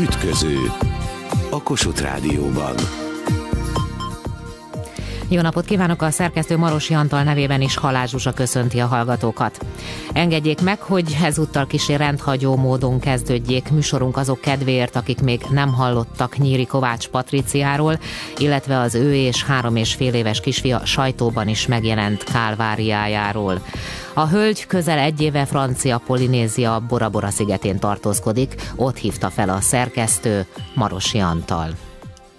Ütköző a Kossuth Rádióban. Jó napot kívánok, a szerkesztő Marosi Antal nevében is Halász Zsuzsa köszönti a hallgatókat. Engedjék meg, hogy ezúttal kissé rendhagyó módon kezdődjék műsorunk azok kedvéért, akik még nem hallottak Nyíri Kovács Patriciáról, illetve az ő és 3,5 éves kisfia sajtóban is megjelent kálváriájáról. A hölgy közel 1 éve Francia Polinézia Bora Bora szigetén tartózkodik, ott hívta fel a szerkesztő Marosi Antal.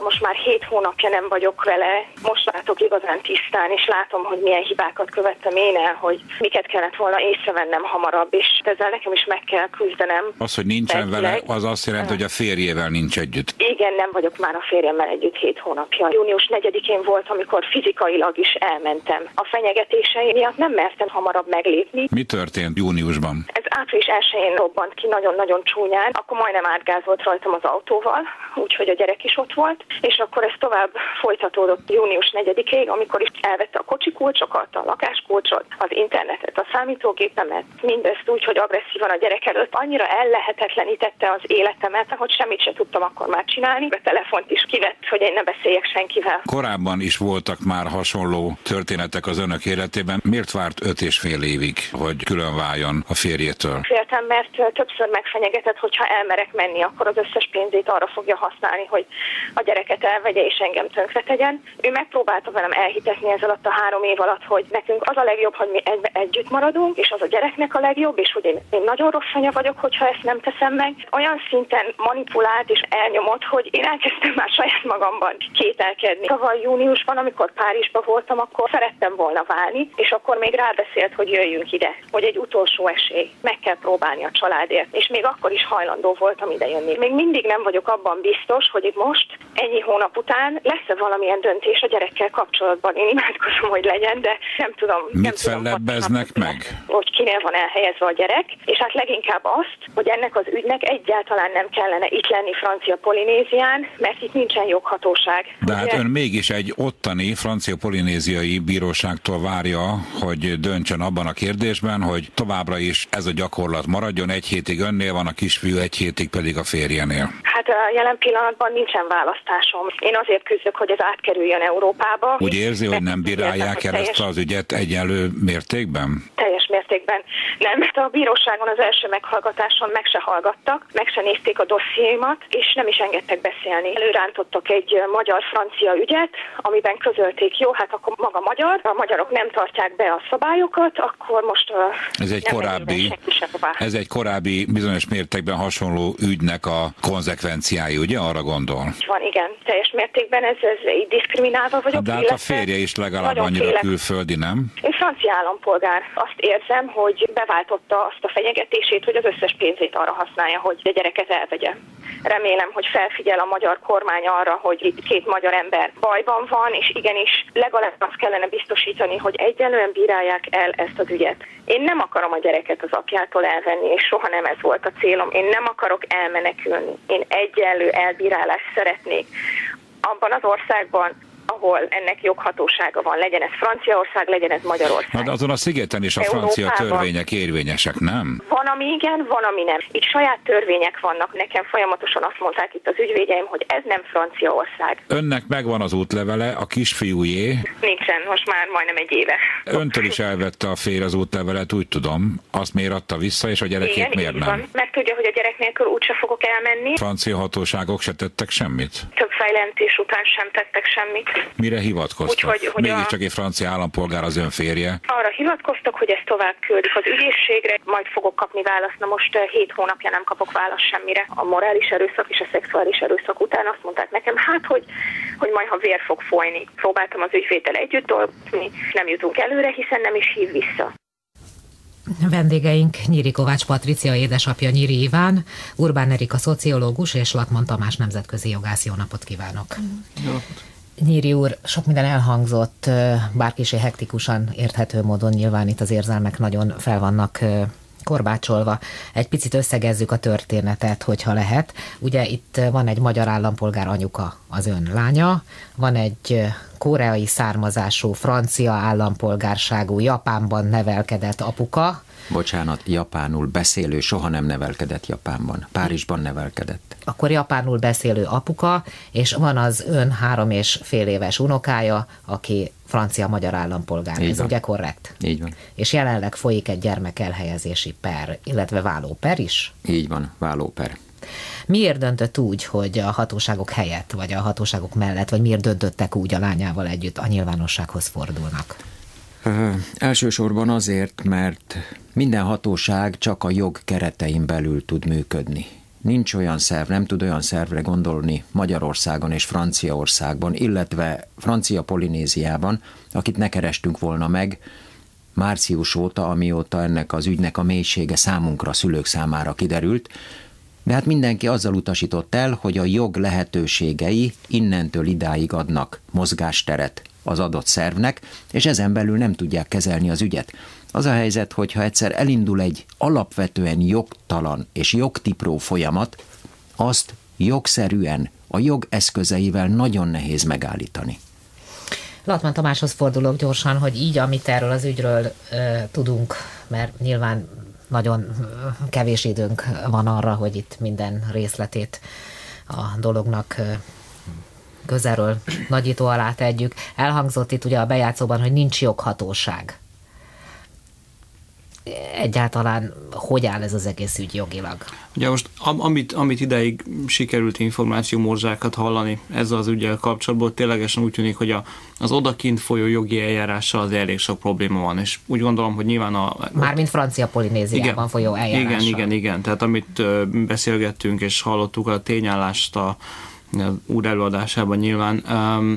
Most már 7 hónapja nem vagyok vele, most látok igazán tisztán, és látom, hogy milyen hibákat követtem én el, hogy miket kellett volna észrevennem hamarabb, és ezzel nekem is meg kell küzdenem. Az, hogy nincsen vele, az azt jelenti, hogy a férjével nincs együtt. Igen, nem vagyok már a férjemmel együtt 7 hónapja. Június 4-én volt, amikor fizikailag is elmentem. A fenyegetései miatt nem mertem hamarabb meglépni. Mi történt júniusban? Ez április 1-én robbant ki nagyon-nagyon csúnyán, akkor majdnem átgázolt rajtam az autóval, úgyhogy a gyerek is ott volt, és akkor ez tovább folytatódott június 4-ig, amikor is elvette a kocsikulcsokat, a lakáskulcsot, az internetet, a számítógépemet, mindezt úgy, hogy agresszívan a gyerek előtt annyira ellehetetlenítette az életemet, hogy semmit se tudtam akkor már csinálni. A telefont is kivett, hogy én ne beszéljek senkivel. Korábban is voltak már hasonló történetek az önök életében. Miért várt 5,5 évig, hogy külön váljon a férjétől? Féltem, mert többször megfenyegetett, hogyha elmerek menni, akkor az összes pénzét arra fogja használni, hogy a gyereket elvegye és engem tönkre tegyen. Ő megpróbálta velem elhitetni ez alatt a 3 év alatt, hogy nekünk az a legjobb, hogy mi együtt maradunk, és az a gyereknek a legjobb, és hogy én nagyon rossz anya vagyok, hogyha ezt nem teszem meg. Olyan szinten manipulált és elnyomott, hogy én elkezdtem már saját magamban kételkedni. Tavaly júniusban, amikor Párizsban voltam, akkor szerettem volna válni, és akkor még rábeszélt, hogy jöjjünk ide, hogy egy utolsó esély, meg kell próbálni a családért, és még akkor is hajlandó voltam ide jönni. Még mindig nem vagyok abban biztos, hogy itt most ennyi hónap után lesz-e valamilyen döntés a gyerekkel kapcsolatban. Én imádkozom, hogy legyen, de nem tudom. Mit fellebbeznek meg? Hogy kinél van elhelyezve a gyerek, és hát leginkább azt, hogy ennek az ügynek egyáltalán nem kellene itt lenni Francia Polinézián, mert itt nincsen joghatóság. De hát ön mégis egy ottani francia polinéziai bíróságtól várja, hogy döntsön abban a kérdésben, hogy továbbra is ez a gyakorlat maradjon, 1 hétig önnél van a kisfiú, 1 hétig pedig a férjenél. Hát a jelen pillanatban nincsen választásom. Én azért küzdök, hogy ez átkerüljön Európába. Úgy érzi, hogy nem bírálják el ezt az ügyet egyenlő mértékben? Teljes mértékben nem. A bíróságon az első meghallgatáson meg se hallgattak, meg se nézték a dossziémat, és nem is engedtek beszélni. Előrántottak egy magyar-francia ügyet, amiben közölték, jó, hát akkor maga magyar, a magyarok nem tartják be a szabályokat, akkor most ez egy korábbi bizonyos mértékben hasonló ügynek a konzekvenciái, ugye? Arra gondol? Van, igen, teljes mértékben ez így diszkriminálva vagyok. De hát a férje is legalább annyira külföldi, nem? Én francia állampolgár. Azt érzem, hogy beváltotta azt a fenyegetését, hogy az összes pénzét arra használja, hogy a gyereket elvegye. Remélem, hogy felfigyel a magyar kormány arra, hogy itt 2 magyar ember bajban van, és igenis legalább azt kellene biztosítani, hogy egyenlően bírálják el ezt az ügyet. Én nem akarom a gyereket az apjától elvenni, és soha nem ez volt a célom. Én nem akarok elmenekülni. Én egyenlő elbírálást szeretnék. Abban az országban, ahol ennek joghatósága van, legyen ez Franciaország, legyen ez Magyarország. De azon a szigeten is a francia törvények érvényesek, nem? Van, ami igen, van, ami nem. Itt saját törvények vannak. Nekem folyamatosan azt mondták itt az ügyvédjeim, hogy ez nem Franciaország. Önnek megvan az útlevele, a kisfiújé. Nincsen, most már majdnem 1 éve. Öntől is elvette a férj az útlevelet, úgy tudom. Azt miért adta vissza, és a gyerekét miért nem? Van. Meg tudja, hogy a gyerek nélkül úgyse fogok elmenni. Francia hatóságok se tettek semmit? Több fejlentés után sem tettek semmit. Mire hivatkoztak? Mégiscsak egy francia állampolgár az ön férje. Arra hivatkoztak, hogy ezt tovább küldik az ügyészségre, majd fogok kapni választ. Na most 7 hónapja nem kapok választ semmire. A morális erőszak és a szexuális erőszak után azt mondták nekem, hát, hogy majd ha vér fog folyni. Próbáltam az ügyvéddel együtt dolgozni, nem jutunk előre, hiszen nem is hív vissza. Vendégeink Nyíri Kovács Patricia édesapja Nyíri Iván, Urbán Erika szociológus és Latman Tamás nemzetközi jogász. Jó napot kívánok! Jó napot. Nyíri úr, sok minden elhangzott, bár kissé hektikusan érthető módon, nyilván itt az érzelmek nagyon fel vannak korbácsolva egy picit összegezzük a történetet, hogyha lehet. Ugye itt van egy magyar állampolgár anyuka, az ön lánya, van egy koreai származású, francia állampolgárságú, Japánban nevelkedett apuka. Bocsánat, japánul beszélő, soha nem nevelkedett Japánban. Párizsban nevelkedett. Akkor japánul beszélő apuka, és van az ön 3,5 éves unokája, aki francia-magyar állampolgár. Ez ugye korrekt? Így van. És jelenleg folyik egy gyermek elhelyezési per, illetve vállóper is? Így van, vállóper. Miért döntött úgy, hogy a hatóságok helyett, vagy a hatóságok mellett, vagy miért döntöttek úgy a lányával együtt, a nyilvánossághoz fordulnak? Elsősorban azért, mert minden hatóság csak a jog keretein belül tud működni. Nincs olyan szerv, nem tud olyan szervre gondolni Magyarországon és Franciaországban, illetve Francia Polinéziában, akit ne kerestünk volna meg március óta, amióta ennek az ügynek a mélysége számunkra, szülők számára kiderült. De hát mindenki azzal utasított el, hogy a jog lehetőségei innentől idáig adnak mozgásteret az adott szervnek, és ezen belül nem tudják kezelni az ügyet. Az a helyzet, hogyha egyszer elindul egy alapvetően jogtalan és jogtipró folyamat, azt jogszerűen, a jog eszközeivel nagyon nehéz megállítani. Latman Tamáshoz fordulok gyorsan, hogy így, amit erről az ügyről tudunk, mert nyilván nagyon kevés időnk van arra, hogy itt minden részletét a dolognak közelről nagyító alá tegyük. Elhangzott itt ugye a bejátszóban, hogy nincs joghatóság. Egyáltalán hogy áll ez az egész ügy jogilag? Ugye most, amit ideig sikerült információmorzsákat hallani ezzel az üggyel kapcsolatban, ténylegesen úgy tűnik, hogy az odakint folyó jogi eljárással az elég sok probléma van, és úgy gondolom, hogy nyilván mármint Francia Polinéziában folyó eljárással. Igen. Tehát amit beszélgettünk és hallottuk a tényállást a úr előadásában nyilván,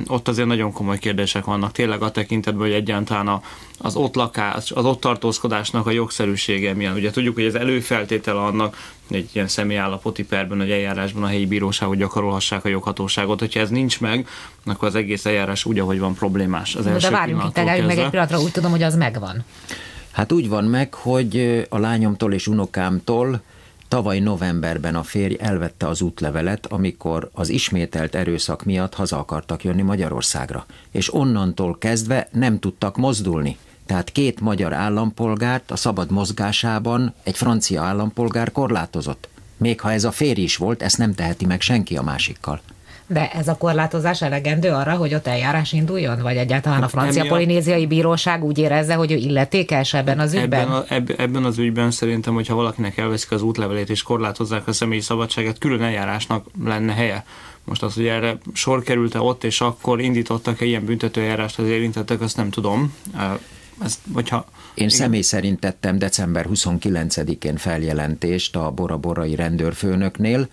ott azért nagyon komoly kérdések vannak. Tényleg a tekintetben, hogy egyáltalán az ott lakás, az ott tartózkodásnak a jogszerűsége milyen. Ugye tudjuk, hogy ez előfeltétele annak, egy ilyen személyállapoti perben, vagy eljárásban a helyi bíróságok gyakorolhassák a joghatóságot. Hogyha ez nincs meg, akkor az egész eljárás úgy, ahogy van, problémás. Az de várjunk itt, meg egy pillanatra, úgy tudom, hogy az megvan. Hát úgy van meg, hogy a lányomtól és unokámtól tavaly novemberben a férj elvette az útlevelet, amikor az ismételt erőszak miatt haza akartak jönni Magyarországra. És onnantól kezdve nem tudtak mozdulni. Tehát 2 magyar állampolgárt a szabad mozgásában egy francia állampolgár korlátozott. Még ha ez a férj is volt, ezt nem teheti meg senki a másikkal. De ez a korlátozás elegendő arra, hogy ott eljárás induljon? Vagy egyáltalán a francia polinéziai bíróság úgy érezze, hogy ő illetékes ebben az ügyben? Ebben az ügyben szerintem, hogyha valakinek elveszik az útlevelét és korlátozzák a személyi szabadságát, külön eljárásnak lenne helye. Most az, hogy erre sor került-e ott, és akkor indítottak-e ilyen büntetőeljárást az érintettek, azt nem tudom. Én személy szerint tettem december 29-én feljelentést a bora-borai rendőrfőnöknél.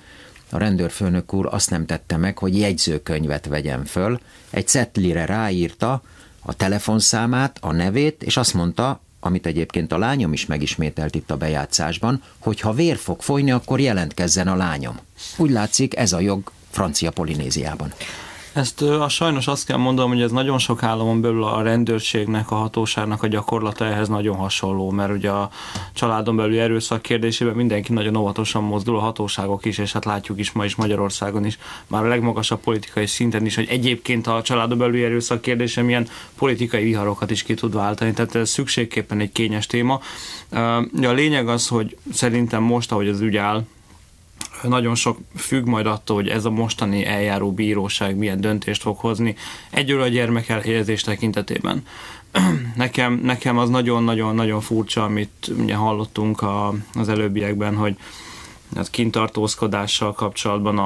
A rendőrfőnök úr azt nem tette meg, hogy jegyzőkönyvet vegyen föl. Egy cettlire ráírta a telefonszámát, a nevét, és azt mondta, amit egyébként a lányom is megismételt itt a bejátszásban, hogy ha vér fog folyni, akkor jelentkezzen a lányom. Úgy látszik, ez a jog Francia Polinéziában. Ezt sajnos azt kell mondanom, hogy ez nagyon sok államon belül a rendőrségnek, a hatóságnak a gyakorlata ehhez nagyon hasonló, mert ugye a családon belüli erőszak kérdésében mindenki nagyon óvatosan mozdul, a hatóságok is, és hát látjuk is ma is Magyarországon is, már a legmagasabb politikai szinten is, hogy egyébként a családon belüli erőszak kérdése milyen politikai viharokat is ki tud váltani, tehát ez szükségképpen egy kényes téma. A lényeg az, hogy szerintem most, ahogy az ügy áll, nagyon sok függ majd attól, hogy ez a mostani eljáró bíróság milyen döntést fog hozni egyről a gyermek elhelyezés tekintetében. Nekem az nagyon-nagyon furcsa, amit ugye hallottunk az előbbiekben, hogy az kintartózkodással kapcsolatban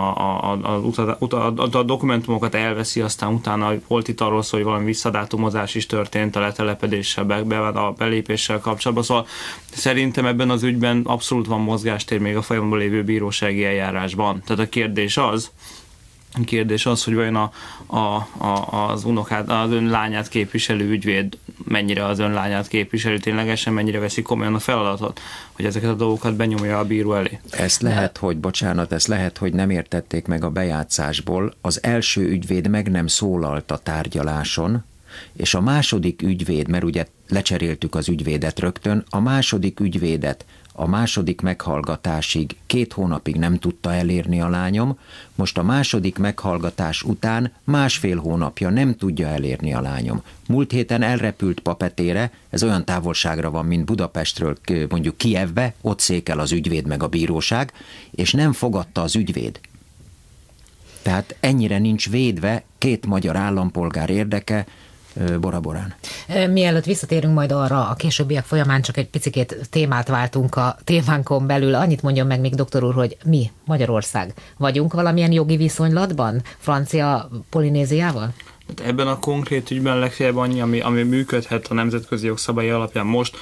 a dokumentumokat elveszi, aztán utána volt itt arról szó, hogy valami visszadátumozás is történt a letelepedéssel, a belépéssel kapcsolatban. Szóval szerintem ebben az ügyben abszolút van mozgástér még a folyamatban lévő bírósági eljárásban. Tehát a kérdés az, hogy vajon az unokát, az ön lányát képviselő ügyvéd mennyire az ön lányát képviselő, ténylegesen mennyire veszi komolyan a feladatot, hogy ezeket a dolgokat benyomja a bíró elé. Ezt lehet, hogy nem értették meg a bejátszásból. Az első ügyvéd meg nem szólalt a tárgyaláson, és a második ügyvéd, mert ugye lecseréltük az ügyvédet rögtön, a második ügyvédet a második meghallgatásig 2 hónapig nem tudta elérni a lányom, most a második meghallgatás után 1,5 hónapja nem tudja elérni a lányom. Múlt héten elrepült Papetére, ez olyan távolságra van, mint Budapestről mondjuk Kijevbe, ott székel az ügyvéd meg a bíróság, és nem fogadta az ügyvéd. Tehát ennyire nincs védve 2 magyar állampolgár érdeke Bora Borán. Mielőtt visszatérünk majd arra, a későbbiek folyamán csak egy picikét témát váltunk a témánkon belül. Annyit mondjon meg még, doktor úr, hogy mi, Magyarország, vagyunk valamilyen jogi viszonylatban Francia Polinéziával? Ebben a konkrét ügyben legfeljebb annyi, ami működhet a nemzetközi jogszabályi alapján most,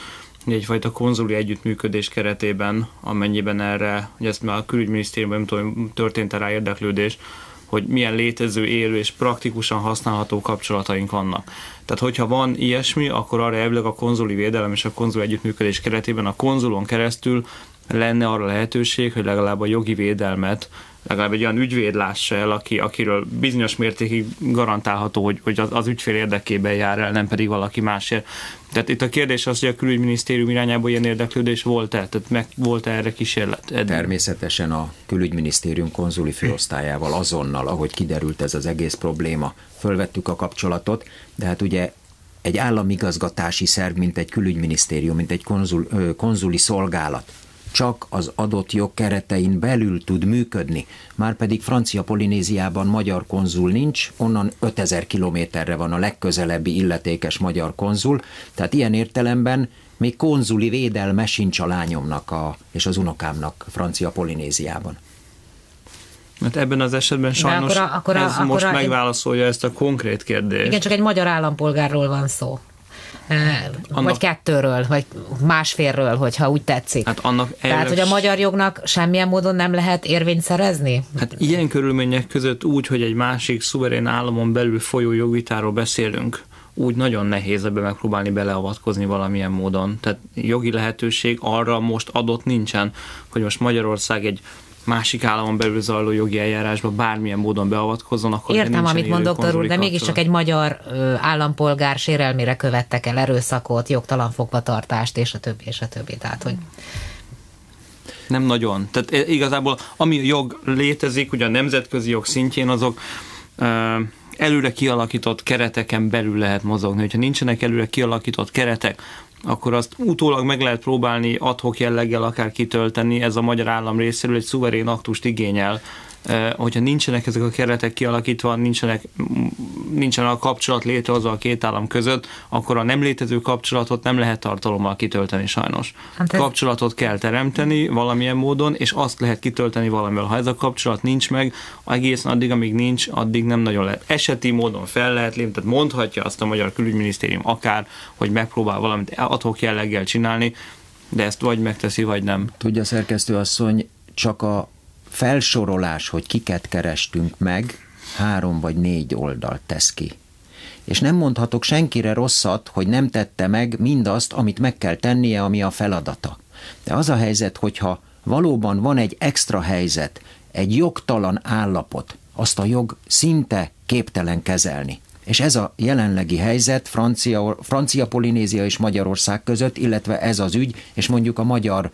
egyfajta konzuli együttműködés keretében, amennyiben erre, hogy ezt már a külügyminisztériumban nem tudom, történt rá érdeklődés, hogy milyen létező, élő és praktikusan használható kapcsolataink vannak. Tehát, hogyha van ilyesmi, akkor arra elvileg a konzuli védelem és a konzuli együttműködés keretében a konzulon keresztül lenne arra lehetőség, hogy legalább a jogi védelmet legalább egy olyan ügyvéd lássa el, akiről bizonyos mértékig garantálható, hogy az ügyfél érdekében jár el, nem pedig valaki másért. Tehát itt a kérdés az, hogy a külügyminisztérium irányából ilyen érdeklődés volt-e? Tehát volt-e erre kísérlet? Természetesen a külügyminisztérium konzuli főosztályával azonnal, ahogy kiderült ez az egész probléma, fölvettük a kapcsolatot, de hát ugye egy államigazgatási szerv, mint egy külügyminisztérium, mint egy konzuli szolgálat, csak az adott jog keretein belül tud működni. Márpedig Francia Polinéziában magyar konzul nincs, onnan 5000 kilométerre van a legközelebbi illetékes magyar konzul, tehát ilyen értelemben még konzuli védelme sincs a lányomnak és az unokámnak Francia Polinéziában. Mert ebben az esetben sajnos most megválaszolja ezt a konkrét kérdést. Igen, csak egy magyar állampolgárról van szó. Vagy 2-ről, vagy 1,5-ről, hogyha úgy tetszik. Hát tehát, hogy a magyar jognak semmilyen módon nem lehet érvényt szerezni? Hát ilyen körülmények között úgy, hogy egy másik szuverén államon belül folyó jogvitáról beszélünk, úgy nagyon nehéz ebbe megpróbálni beleavatkozni valamilyen módon. Tehát jogi lehetőség arra most adott nincsen, hogy most Magyarország egy másik államon belül zajló jogi eljárásba bármilyen módon beavatkozzon, akkor értem, amit mond doktor úr, de mégiscsak egy magyar állampolgár sérelmére követtek el erőszakot, jogtalan fogvatartást, és a többi, és a többi. Tehát, hogy... Nem nagyon. Tehát igazából ami a jog létezik, ugye a nemzetközi jog szintjén, azok előre kialakított kereteken belül lehet mozogni. Hogyha nincsenek előre kialakított keretek, akkor azt utólag meg lehet próbálni ad hoc jelleggel akár kitölteni, ez a magyar állam részéről egy szuverén aktust igényel. Hogyha nincsenek ezek a keretek kialakítva, nincsen a kapcsolat létrehozva a 2 állam között, akkor a nem létező kapcsolatot nem lehet tartalommal kitölteni sajnos. Kapcsolatot kell teremteni valamilyen módon, és azt lehet kitölteni valamivel. Ha ez a kapcsolat nincs meg, egészen addig, amíg nincs, addig nem nagyon lehet. Eseti módon fel lehet lépni, tehát mondhatja azt a magyar külügyminisztérium akár, hogy megpróbál valamit ad hoc jelleggel csinálni, de ezt vagy megteszi, vagy nem. Tudja, szerkesztő asszony, csak a felsorolás, hogy kiket kerestünk meg, 3 vagy 4 oldalt tesz ki. És nem mondhatok senkire rosszat, hogy nem tette meg mindazt, amit meg kell tennie, ami a feladata. De az a helyzet, hogyha valóban van egy extra helyzet, egy jogtalan állapot, azt a jog szinte képtelen kezelni. És ez a jelenlegi helyzet Francia Polinézia és Magyarország között, illetve ez az ügy, és mondjuk a magyar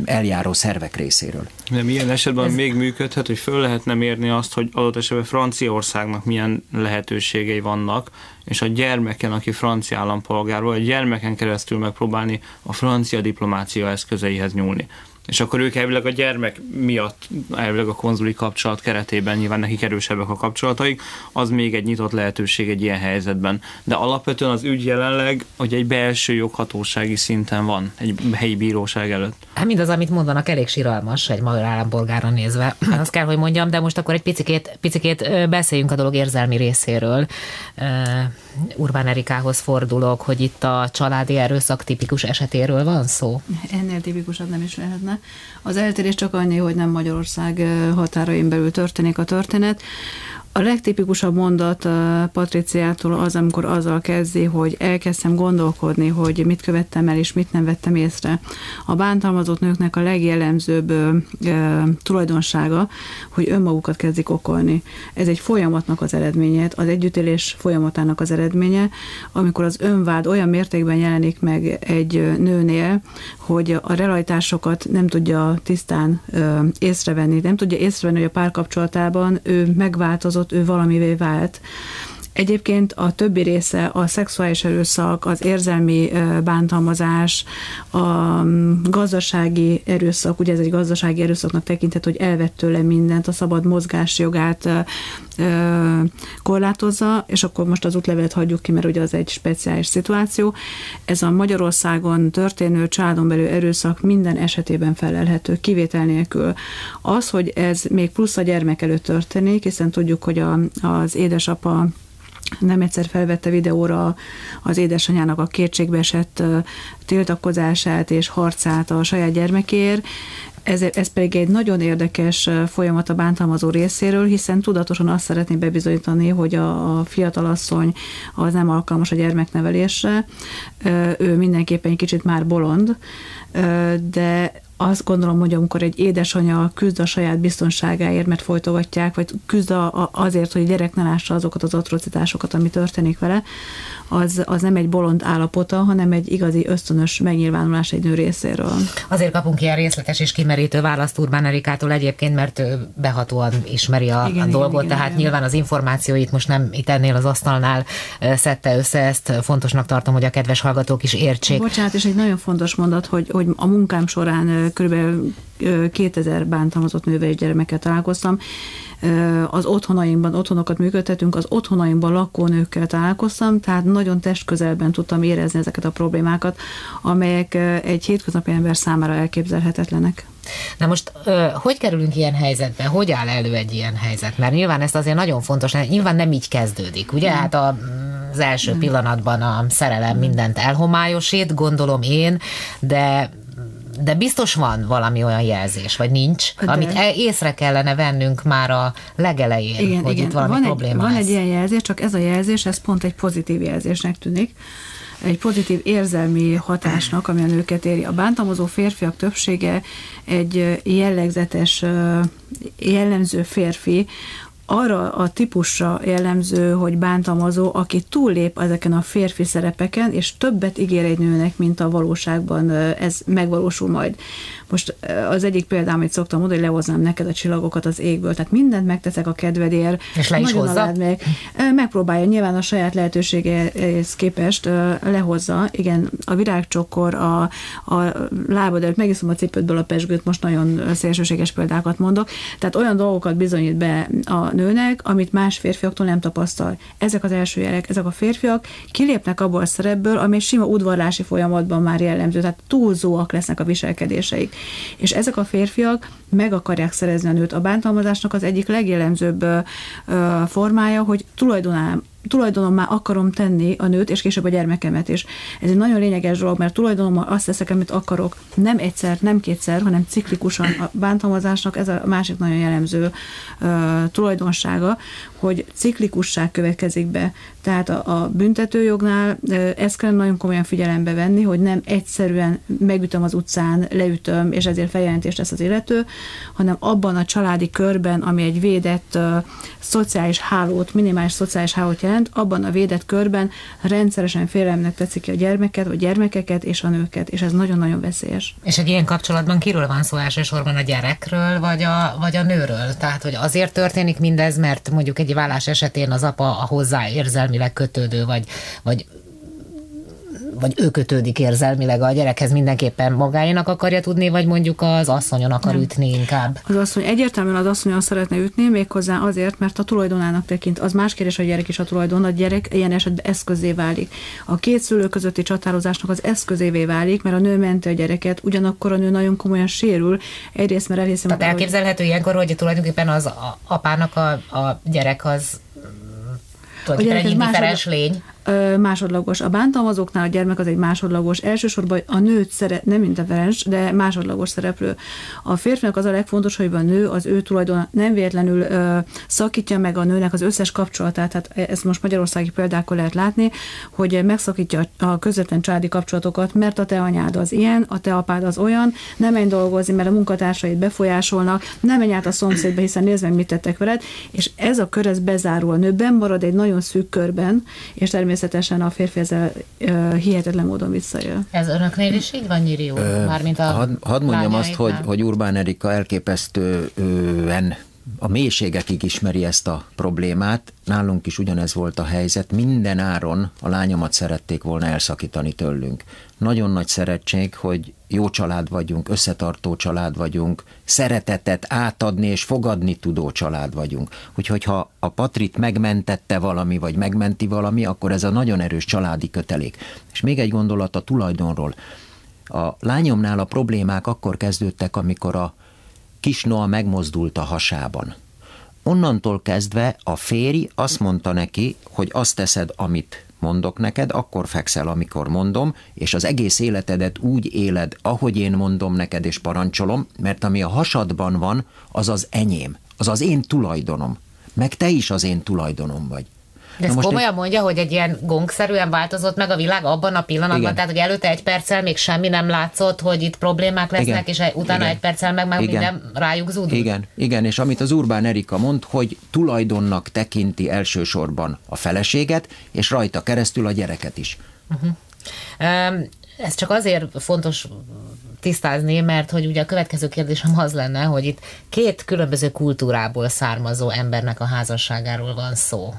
eljáró szervek részéről. De milyen esetben még működhet, hogy föl lehetne mérni azt, hogy adott esetben Franciaországnak milyen lehetőségei vannak, és a gyermeken, aki francia állampolgár vagy a gyermeken keresztül megpróbálni a francia diplomácia eszközeihez nyúlni. És akkor ők elvileg a gyermek miatt, elvileg a konzuli kapcsolat keretében, nyilván nekik erősebbek a kapcsolataik, az még egy nyitott lehetőség egy ilyen helyzetben. De alapvetően az ügy jelenleg, hogy egy belső joghatósági szinten van, egy helyi bíróság előtt. Hát mindaz, amit mondanak, elég siralmas egy magyar állampolgárra nézve. Azt kell, hogy mondjam, de most akkor egy picikét beszéljünk a dolog érzelmi részéről. Urbán Erikához fordulok, hogy itt a családi erőszak tipikus esetéről van szó? Ennél tipikusabb nem is lehetne. Az eltérés csak annyi, hogy nem Magyarország határain belül történik a történet. A legtipikusabb mondat Patriciától az, amikor azzal kezdi, hogy elkezdtem gondolkodni, hogy mit követtem el, és mit nem vettem észre. A bántalmazott nőknek a legjellemzőbb tulajdonsága, hogy önmagukat kezdik okolni. Ez egy folyamatnak az eredménye, az együttélés folyamatának az eredménye, amikor az önvád olyan mértékben jelenik meg egy nőnél, hogy a realitásokat nem tudja tisztán észrevenni, nem tudja észrevenni, hogy a párkapcsolatában ő megváltozott, ő valamivé vált. Egyébként a többi része, a szexuális erőszak, az érzelmi bántalmazás, a gazdasági erőszak, ugye ez egy gazdasági erőszaknak tekintett, hogy elvett tőle mindent, a szabad mozgás jogát korlátozza, és akkor most az útlevelet hagyjuk ki, mert ugye az egy speciális szituáció. Ez a Magyarországon történő családon belül erőszak minden esetében felelhető, kivétel nélkül. Az, hogy ez még plusz a gyermek előtt történik, hiszen tudjuk, hogy az édesapa nem egyszer felvette videóra az édesanyának a kétségbeesett tiltakozását és harcát a saját gyermekéért. Ez pedig egy nagyon érdekes folyamat a bántalmazó részéről, hiszen tudatosan azt szeretné bebizonyítani, hogy a fiatalasszony az nem alkalmas a gyermeknevelésre. Ő mindenképpen egy kicsit már bolond, de azt gondolom, hogy amikor egy édesanya küzd a saját biztonságáért, mert folytogatják, vagy küzd azért, hogy a gyerek ne lássa azokat az atrocitásokat, ami történik vele, az nem egy bolond állapota, hanem egy igazi ösztönös megnyilvánulás egy nő részéről. Azért kapunk ilyen részletes és kimerítő választ Urbán Erikától egyébként, mert ő behatóan ismeri a dolgot, tehát nyilván az információit most nem itt ennél az asztalnál szedte össze, ezt fontosnak tartom, hogy a kedves hallgatók is értsék. Bocsánat, és egy nagyon fontos mondat, hogy a munkám során körülbelül 2000 bántalmazott nővel és gyermekkel találkoztam. Az otthonokat működtetünk, az otthonainkban lakó nőkkel találkoztam, tehát nagyon testközelben tudtam érezni ezeket a problémákat, amelyek egy hétköznapi ember számára elképzelhetetlenek. Na most, hogy kerülünk ilyen helyzetbe? Hogy áll elő egy ilyen helyzet? Mert nyilván ezt azért nagyon fontos, nyilván nem így kezdődik, ugye? Hát az első pillanatban a szerelem mindent elhomályosít, gondolom én, de biztos van valami olyan jelzés, vagy nincs, amit észre kellene vennünk már a legelején, hogy itt valami probléma Van egy ilyen jelzés, csak ez a jelzés, ez pont egy pozitív jelzésnek tűnik. Egy pozitív érzelmi hatásnak, ami a nőket éri. A bántalmazó férfiak többsége egy jellegzetes, jellemző férfi, arra a típusra jellemző, hogy bántalmazó, aki túllép ezeken a férfi szerepeken, és többet ígér egy nőnek, mint a valóságban ez megvalósul majd. Most az egyik példám, amit szoktam mondani, hogy lehoznám neked a csillagokat az égből, tehát mindent megteszek a kedvedért. És le is hozza? Megpróbálja, nyilván a saját lehetőségehez képest lehozza. Igen, a virágcsokor, a lábad előtt megiszom a cipődből a pezsgőt, most nagyon szélsőséges példákat mondok. Tehát olyan dolgokat bizonyít be a nőnek, amit más férfiaktól nem tapasztal. Ezek az első jelek, ezek a férfiak kilépnek abból a szerepből, ami egy sima udvarlási folyamatban már jellemző, tehát túlzóak lesznek a viselkedéseik. És ezek a férfiak meg akarják szerezni a nőt. A bántalmazásnak az egyik legjellemzőbb formája, hogy tulajdonommá akarom tenni a nőt, és később a gyermekemet is. Ez egy nagyon lényeges dolog, mert tulajdonommal azt teszek, amit akarok. Nem egyszer, nem kétszer, hanem ciklikusan. A bántalmazásnak ez a másik nagyon jellemző tulajdonsága, hogy ciklikusság következik be. Tehát a büntetőjognál ezt kell nagyon komolyan figyelembe venni, hogy nem egyszerűen megütöm az utcán, leütöm, és ezért feljelentést tesz az illető, hanem abban a családi körben, ami egy védett szociális hálót, minimális szociális hálót jelent, abban a védett körben rendszeresen félelemnek teszik ki a gyermeket, vagy gyermekeket és a nőket, és ez nagyon-nagyon veszélyes. És egy ilyen kapcsolatban kiről van szó elsősorban, a gyerekről, vagy a nőről? Tehát, hogy azért történik mindez, mert mondjuk egy vállás esetén az apa a hozzá érzelmileg kötődő, vagy ő kötődik érzelmileg a gyerekhez, mindenképpen magáénak akarja tudni, vagy mondjuk az asszonyon akar ütni inkább? Az asszony egyértelműen az asszonyon szeretne ütni, méghozzá azért, mert a tulajdonának tekint. Az más kérdés, a gyerek is a tulajdon, a gyerek ilyen esetben eszközé válik. A két szülő közötti csatározásnak az eszközévé válik, mert a nő menti a gyereket, ugyanakkor a nő nagyon komolyan sérül. Egyrészt, mert elhiszem... Tehát elképzelhető ilyenkor, hogy tulajdonképpen az apának a gyerek az egy indiferens lény? másodlagos. A bántalmazóknál a gyermek az egy másodlagos. Elsősorban a nőt nem interferens, de másodlagos szereplő. A férfinak az a legfontos, hogy a nő, az ő tulajdona nem véletlenül szakítja meg a nőnek az összes kapcsolatát. Tehát ezt most magyarországi példákkal lehet látni, hogy megszakítja a közvetlen családi kapcsolatokat, mert a te anyád az ilyen, a te apád az olyan, nem menj dolgozni, mert a munkatársait befolyásolnak, nem menj át a szomszédba, hiszen nézd meg, mit tettek veled, és ez a kör, ez bezárul. A nő benn marad egy nagyon szűk körben, és természetesen a férfi ezzel hihetetlen módon visszajön. Ez önöknél is így van, Nyíri úr? Hadd mondjam azt, hogy Urbán Erika elképesztően a mélységekig ismeri ezt a problémát. Nálunk is ugyanez volt a helyzet. Minden áron a lányomat szerették volna elszakítani tőlünk. Nagyon nagy szerettség, hogy jó család vagyunk, összetartó család vagyunk, szeretetet átadni és fogadni tudó család vagyunk. Úgyhogy ha a Patrit megmentette valami, vagy megmenti valami, akkor ez a nagyon erős családi kötelék. És még egy gondolat a tulajdonról. A lányomnál a problémák akkor kezdődtek, amikor a kis Noa megmozdult a hasában. Onnantól kezdve a férj azt mondta neki, hogy azt teszed, amit mondok neked, akkor fekszel, amikor mondom, és az egész életedet úgy éled, ahogy én mondom neked, és parancsolom, mert ami a hasadban van, az az enyém, az az én tulajdonom, meg te is az én tulajdonom vagy. De ezt komolyan mondja, hogy egy ilyen gongszerűen változott meg a világ abban a pillanatban, igen. Tehát hogy előtte egy perccel még semmi nem látszott, hogy itt problémák lesznek, igen. És utána igen. Egy perccel meg igen. Minden rájuk zúdult. Igen, és amit az Urbán Erika mond, hogy tulajdonnak tekinti elsősorban a feleséget, és rajta keresztül a gyereket is. Ez csak azért fontos tisztázni, mert hogy ugye a következő kérdésem az lenne, hogy itt két különböző kultúrából származó embernek a házasságáról van szó.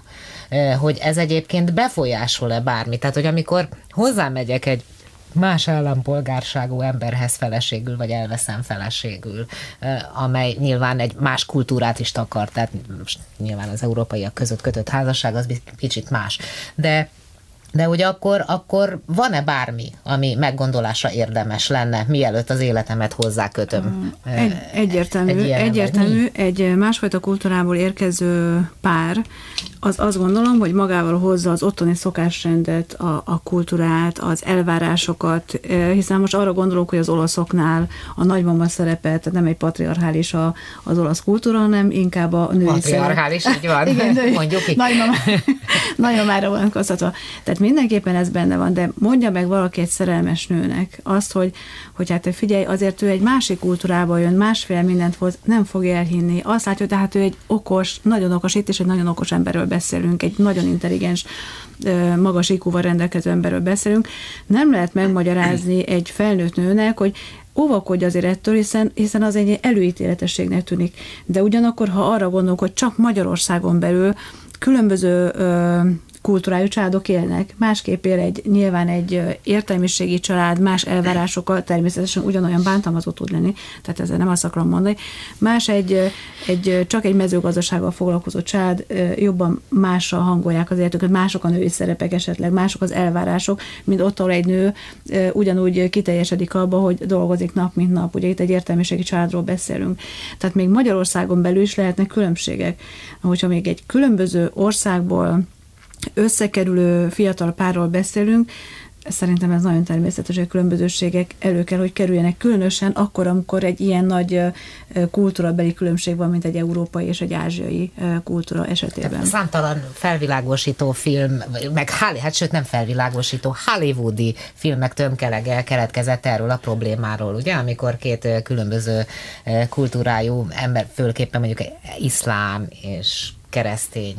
Hogy ez egyébként befolyásol-e bármi? Tehát, hogy amikor hozzámegyek egy más állampolgárságú emberhez feleségül, vagy elveszem feleségül, amely nyilván egy más kultúrát is takar, tehát most nyilván az európaiak között kötött házasság az kicsit más. De ugye akkor van-e bármi, ami meggondolásra érdemes lenne, mielőtt az életemet hozzákötöm? Egyértelmű. Egy másfajta kultúrából érkező pár, az azt gondolom, hogy magával hozza az ottani szokásrendet, a kultúrát, az elvárásokat, hiszen most arra gondolok, hogy az olaszoknál a nagymama szerepe, tehát nem egy patriarchális az olasz kultúra, hanem inkább a női patriarchális, így van. Igen, mondjuk így. Nagymamára vonatkoztatva. Tehát mindenképpen ez benne van, de mondja meg valaki egy szerelmes nőnek azt, hogy hát figyelj, azért ő egy másik kultúrából jön, másféle mindent hoz, nem fogja elhinni. Azt látja, tehát ő egy okos, nagyon okos, itt is egy nagyon okos emberről beszélünk, egy nagyon intelligens, magas IQ-val rendelkező emberről beszélünk. Nem lehet megmagyarázni egy felnőtt nőnek, hogy óvakodj azért ettől, hiszen az egy előítéletességnek tűnik. De ugyanakkor, ha arra gondolunk, hogy csak Magyarországon belül különböző kultúrájú családok élnek. Másképp él nyilván egy értelmiségi család, más elvárásokkal, természetesen ugyanolyan bántalmazó tud lenni, tehát ezzel nem azt akarom mondani. Más csak egy mezőgazdasággal foglalkozó család, jobban másra hangolják az életüket, mások a női szerepek esetleg, mások az elvárások, mint ott, ahol egy nő ugyanúgy kiteljesedik abba, hogy dolgozik nap, mint nap. Ugye itt egy értelmiségi családról beszélünk. Tehát még Magyarországon belül is lehetnek különbségek. Hogyha még egy különböző országból összekerülő fiatal párról beszélünk, szerintem ez nagyon természetes, hogy különbözőségek elő kell, hogy kerüljenek, különösen akkor, amikor egy ilyen nagy kultúrabeli különbség van, mint egy európai és egy ázsiai kultúra esetében. Számtalan felvilágosító film, meg sőt nem felvilágosító, hollywoodi filmek tömkelege keletkezett erről a problémáról, ugye, amikor két különböző kultúrájú ember, fölképpen mondjuk iszlám és keresztény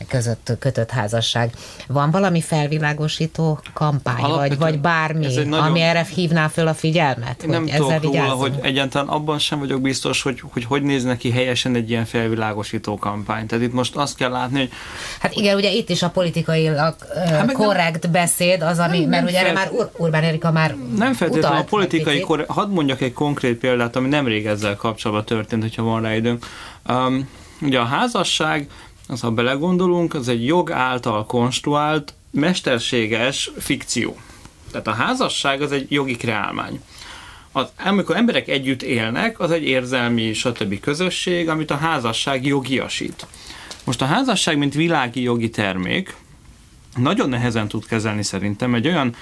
között kötött házasság. Van valami felvilágosító kampány, vagy bármi, ami erre hívná föl a figyelmet? Én nem tudok róla, hogy egyáltalán abban sem vagyok biztos, hogy néz neki helyesen egy ilyen felvilágosító kampány. Tehát itt most azt kell látni, hogy... Hát igen, ugye itt is a politikailag korrekt beszéd az, ami, mert ugye erre már Urbán Erika már nem feltétlenül a politikai korrekt. Hadd mondjak egy konkrét példát, ami nemrég ezzel kapcsolatban történt, hogyha van rá időnk. Ugye a házasság, az, ha belegondolunk, az egy jog által konstruált, mesterséges fikció. Tehát a házasság az egy jogi kreálmány. Amikor emberek együtt élnek, az egy érzelmi, stb. Közösség, amit a házasság jogiasít. Most a házasság, mint világi jogi termék, nagyon nehezen tud kezelni szerintem egy olyan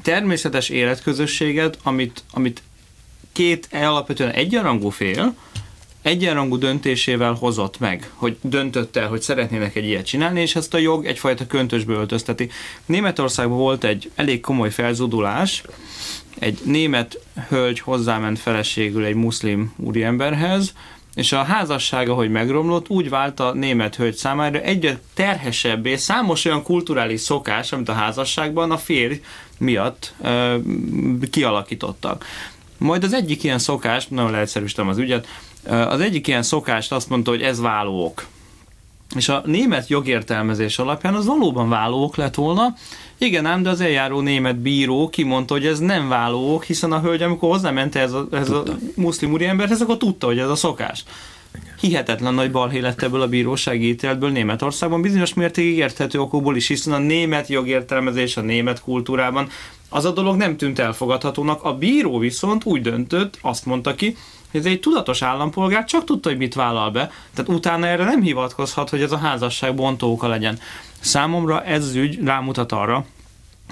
természetes életközösséget, amit két alapvetően egyenrangú fél egyenrangú döntésével hozott meg, hogy döntött el, hogy szeretnének egy ilyet csinálni, és ezt a jog egyfajta köntösbe öltözteti. Németországban volt egy elég komoly felzudulás, egy német hölgy hozzáment feleségül egy muszlim úriemberhez, és a házassága, hogy megromlott, úgy vált a német hölgy számára egyre terhesebbé számos olyan kulturális szokás, amit a házasságban a férj miatt kialakítottak. Majd az egyik ilyen szokás, nagyon leegyszerűsítem az ügyet, az egyik ilyen szokást azt mondta, hogy ez vállóok. És a német jogértelmezés alapján az valóban vállóok lett volna. Igen ám, de az eljáró német bíró kimondta, hogy ez nem vállóok, hiszen a hölgy, amikor hozzáment ez a muszlim úriemberhez, akkor tudta, hogy ez a szokás. Hihetetlen nagy balhé lett ebből a bírósági ítéletből Németországban, bizonyos mértékig érthető okokból is, hiszen a német jogértelmezés, a német kultúrában az a dolog nem tűnt elfogadhatónak. A bíró viszont úgy döntött, azt mondta ki, hogy ez egy tudatos állampolgár csak tudta, hogy mit vállal be, tehát utána erre nem hivatkozhat, hogy ez a házasság bontó oka legyen. Számomra ez az ügy rámutat arra,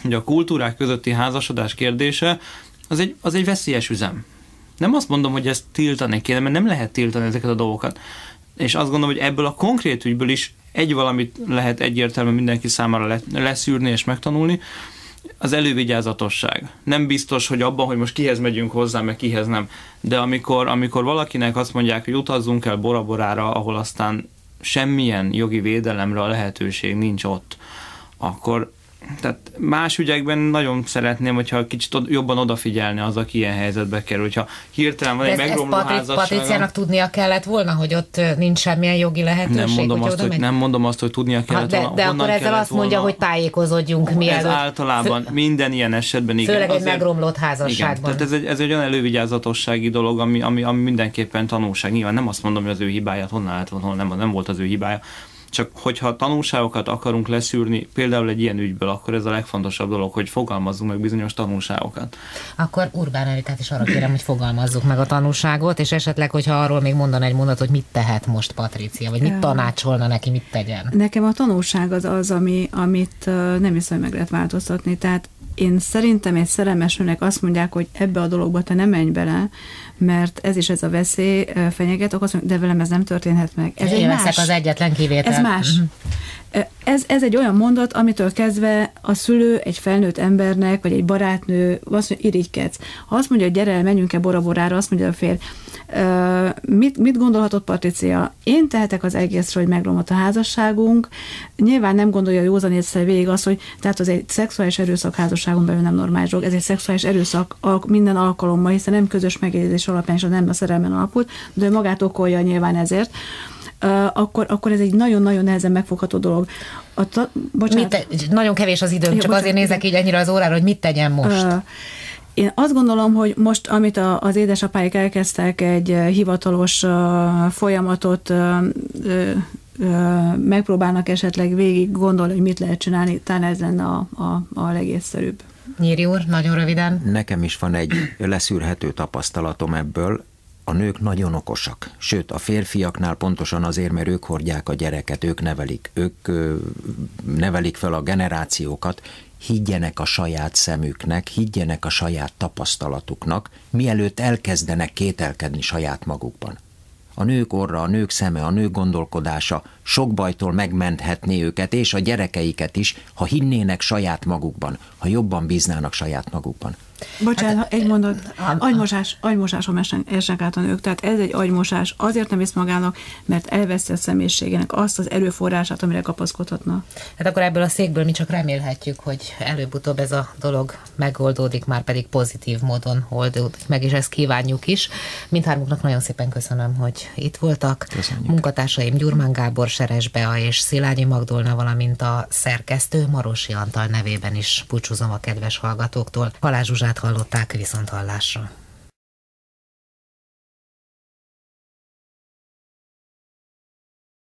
hogy a kultúrák közötti házasodás kérdése az egy veszélyes üzem. Nem azt mondom, hogy ezt tiltani kéne, mert nem lehet tiltani ezeket a dolgokat. És azt gondolom, hogy ebből a konkrét ügyből is egy valamit lehet egyértelműen mindenki számára leszűrni és megtanulni, az elővigyázatosság. Nem biztos, hogy abban, hogy most kihez megyünk hozzá, meg kihez nem. De amikor valakinek azt mondják, hogy utazzunk el Bora Borára, ahol aztán semmilyen jogi védelemre a lehetőség nincs ott, akkor tehát más ügyekben nagyon szeretném, hogyha kicsit jobban odafigyelni az, aki ilyen helyzetbe kerül. Hogyha hirtelen van egy megromló házassága... Patriciának tudnia kellett volna, hogy ott nincs semmilyen jogi lehetőség? Nem mondom azt, hogy tudnia kellett volna. De akkor ezzel azt mondja, hogy tájékozódjunk mielőtt. Ez általában minden ilyen esetben igen. Főleg egy megromlott házasságban. Igen, tehát ez egy olyan elővigyázatossági dolog, ami mindenképpen tanulság. Nyilván nem azt mondom, hogy az ő hibája, honnan lett volna, nem volt az ő hibája. Csak hogyha tanulságokat akarunk leszűrni, például egy ilyen ügyből, akkor ez a legfontosabb dolog, hogy fogalmazzunk meg bizonyos tanulságokat. Akkor Urbán Erikát is arra kérem, hogy fogalmazzuk meg a tanulságot, és esetleg, hogyha arról még mondan egy mondat, hogy mit tehet most Patricia, vagy mit tanácsolna neki, mit tegyen. Nekem a tanulság az, amit nem hiszem, hogy meg lehet változtatni. Tehát én szerintem egy szerelmes nőnek azt mondják, hogy ebbe a dologba te nem menj bele, mert ez a veszély fenyeget, akkor azt mondja, de velem ez nem történhet meg. Ez én leszek az egyetlen kivétel. Ez más. Ez egy olyan mondat, amitől kezdve a szülő egy felnőtt embernek, vagy egy barátnő azt mondja, irigykedsz. Ha azt mondja, hogy gyere, menjünk-e Bora Borára, azt mondja a férj, mit gondolhatott Patricia? Én tehetek az egészről, hogy megromlott a házasságunk. Nyilván nem gondolja a józan észre végig azt, hogy tehát az egy szexuális erőszak házasságon belül nem normális dolog. Ez egy szexuális erőszak minden alkalommal, hiszen nem közös megegyezés alapján, és nem a szerelmen alapult, de ő magát okolja nyilván ezért. Akkor ez egy nagyon-nagyon nehezen megfogható dolog. Nagyon kevés az időm, csak azért nézek így ennyire az órára, hogy mit tegyen most. Én azt gondolom, hogy most, amit az édesapáik elkezdtek, egy hivatalos folyamatot megpróbálnak esetleg végig gondolni, hogy mit lehet csinálni, talán ez lenne a legészszerűbb. Nyíri úr, nagyon röviden. Nekem is van egy leszűrhető tapasztalatom ebből. A nők nagyon okosak, sőt a férfiaknál pontosan azért, mert ők hordják a gyereket, ők nevelik fel a generációkat, higgyenek a saját szemüknek, higgyenek a saját tapasztalatuknak, mielőtt elkezdenek kételkedni saját magukban. A nők orra, a nők szeme, a nők gondolkodása sok bajtól megmenthetné őket, és a gyerekeiket is, ha hinnének saját magukban, ha jobban bíznának saját magukban. Bocsánat, egy mondat. Agymosáson esnek át a nők. Tehát ez egy agymosás. Azért nem visz magának, mert elveszi a személyiségének azt az erőforrását, amire kapaszkodhatna. Hát akkor ebből a székből mi csak remélhetjük, hogy előbb-utóbb ez a dolog megoldódik, már pedig pozitív módon oldódik meg, és ezt kívánjuk is. Mindhármuknak nagyon szépen köszönöm, hogy itt voltak. Köszönjük. Munkatársaim Gyurmán Gábor, Seres Bea és Szilágyi Magdolna, valamint a szerkesztő Marosi Antal nevében is búcsúzom a kedves hallgatóktól. Balázs Zsuzsát hallották, viszont hallásra.